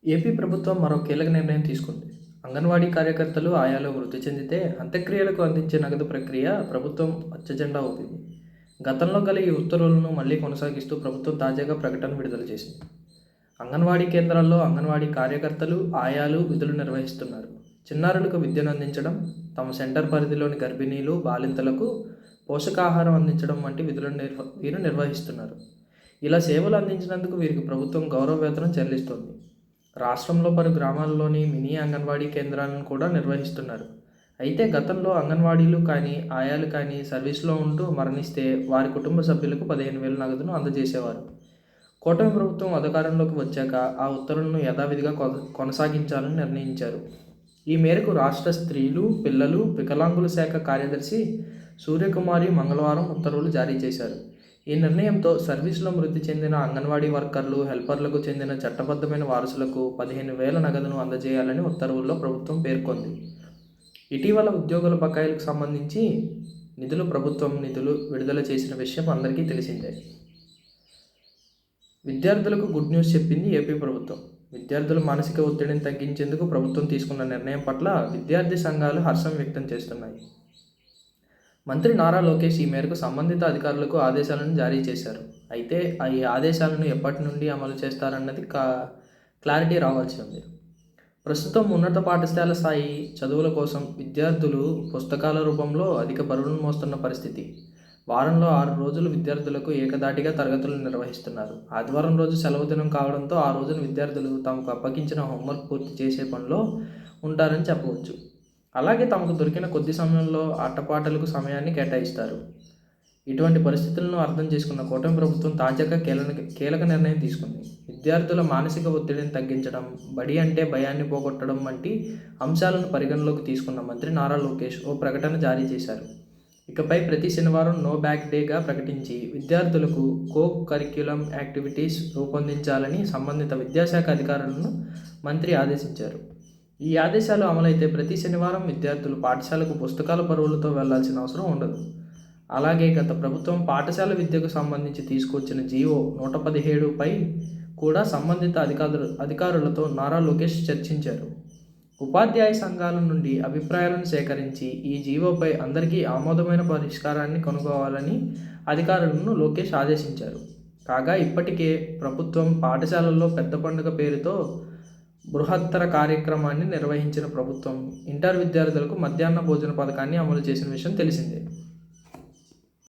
AP ప్రభుత్వం మరో కీలక నిర్ణయం తీసుకుంది. అంగన్వాడీ కార్యకర్తలు, ఆయాలు మృతి చెందితే అంత్యక్రియలకు అందించే నగదు ప్రక్రియ ప్రభుత్వం పచ్చజెండా ఊపింది. గతంలో గల ఈ ఉత్తర్వులను మళ్లీ కొనసాగిస్తూ ప్రభుత్వం తాజాగా ప్రకటన విడుదల చేసింది. అంగన్వాడీ కేంద్రాల్లో అంగన్వాడీ కార్యకర్తలు, ఆయాలు విధులు నిర్వహిస్తున్నారు. చిన్నారులకు విద్యను అందించడం, తమ సెంటర్ పరిధిలోని గర్భిణీలు, బాలింతలకు పోషకాహారం అందించడం వంటి విధులను వీరు నిర్వహిస్తున్నారు. ఇలా సేవలు అందించినందుకు వీరికి ప్రభుత్వం గౌరవ వేతనం చెల్లిస్తోంది. రాష్ట్రంలో పలు గ్రామాల్లోని మినీ అంగన్వాడీ కేంద్రాలను కూడా నిర్వహిస్తున్నారు. అయితే గతంలో అంగన్వాడీలు కానీ, ఆయాలు కానీ సర్వీస్లో ఉంటూ మరణిస్తే వారి కుటుంబ సభ్యులకు 15,000 నగదును అందజేసేవారు. కూటమి ప్రభుత్వం అధికారంలోకి వచ్చాక ఆ ఉత్తర్వులను యథావిధిగా కొనసాగించాలని నిర్ణయించారు. ఈ మేరకు రాష్ట్ర స్త్రీలు, పిల్లలు, వికలాంగుల శాఖ కార్యదర్శి సూర్యకుమారి మంగళవారం ఉత్తర్వులు జారీ చేశారు. ఈ నిర్ణయంతో సర్వీసులో మృతి చెందిన అంగన్వాడీ వర్కర్లు, హెల్పర్లకు చెందిన చట్టబద్ధమైన వారసులకు 15,000 నగదును అందజేయాలని ఉత్తర్వుల్లో ప్రభుత్వం పేర్కొంది. ఇటీవల ఉద్యోగుల బకాయిలకు సంబంధించి ప్రభుత్వం నిధులు విడుదల చేసిన విషయం అందరికీ తెలిసిందే. విద్యార్థులకు గుడ్ న్యూస్ చెప్పింది ఏపీ ప్రభుత్వం. విద్యార్థుల మానసిక ఒత్తిడిని తగ్గించేందుకు ప్రభుత్వం తీసుకున్న నిర్ణయం పట్ల విద్యార్థి సంఘాలు హర్షం వ్యక్తం చేస్తున్నాయి. మంత్రి నారా లోకేష్ ఈ మేరకు సంబంధిత అధికారులకు ఆదేశాలను జారీ చేశారు. అయితే ఈ ఆదేశాలను ఎప్పటి నుండి అమలు చేస్తారన్నది క్లారిటీ రావాల్సి ఉంది. ప్రస్తుతం ఉన్నత పాఠశాల స్థాయి చదువుల కోసం విద్యార్థులు పుస్తకాల రూపంలో అధిక బరువును మోస్తున్న పరిస్థితి. వారంలో 6 రోజులు విద్యార్థులకు ఏకధాటిగా తరగతులు నిర్వహిస్తున్నారు. ఆదివారం రోజు సెలవు దినం కావడంతో ఆ రోజున విద్యార్థులు తమకు అప్పగించిన హోంవర్క్ పూర్తి చేసే పనిలో ఉంటారని చెప్పవచ్చు. అలాగే తమకు దొరికిన కొద్ది సమయంలో ఆటపాటలకు సమయాన్ని కేటాయిస్తారు. ఇటువంటి పరిస్థితులను అర్థం చేసుకున్న కూటమి ప్రభుత్వం తాజాగా కీలక నిర్ణయం తీసుకుంది. విద్యార్థుల మానసిక ఒత్తిడిని తగ్గించడం, బడి అంటే భయాన్ని పోగొట్టడం వంటి అంశాలను పరిగణలోకి తీసుకున్న మంత్రి నారా లోకేష్ ఓ ప్రకటన జారీ చేశారు. ఇకపై ప్రతి శనివారం నో బ్యాగ్ డేగా ప్రకటించి విద్యార్థులకు కో కరిక్యులం యాక్టివిటీస్ రూపొందించాలని సంబంధిత విద్యాశాఖ అధికారులను మంత్రి ఆదేశించారు. ఈ ఆదేశాలు అమలైతే ప్రతి శనివారం విద్యార్థులు పాఠశాలకు పుస్తకాల బరువులతో వెళ్లాల్సిన అవసరం ఉండదు. అలాగే గత ప్రభుత్వం పాఠశాల విద్యకు సంబంధించి తీసుకొచ్చిన జీవో 117పై కూడా సంబంధిత అధికారులతో నారా లోకేష్ చర్చించారు. ఉపాధ్యాయ సంఘాల నుండి అభిప్రాయాలను సేకరించి ఈ జీవోపై అందరికీ ఆమోదమైన పరిష్కారాన్ని కనుగొనాలని అధికారులను లోకేష్ ఆదేశించారు. కాగా ఇప్పటికే ప్రభుత్వం పాఠశాలల్లో పెద్ద పండుగ పేరుతో బృహత్తర కార్యక్రమాన్ని నిర్వహించిన ప్రభుత్వం ఇంటర్ విద్యార్థులకు మధ్యాహ్న భోజన పథకాన్ని అమలు చేసిన విషయం తెలిసిందే.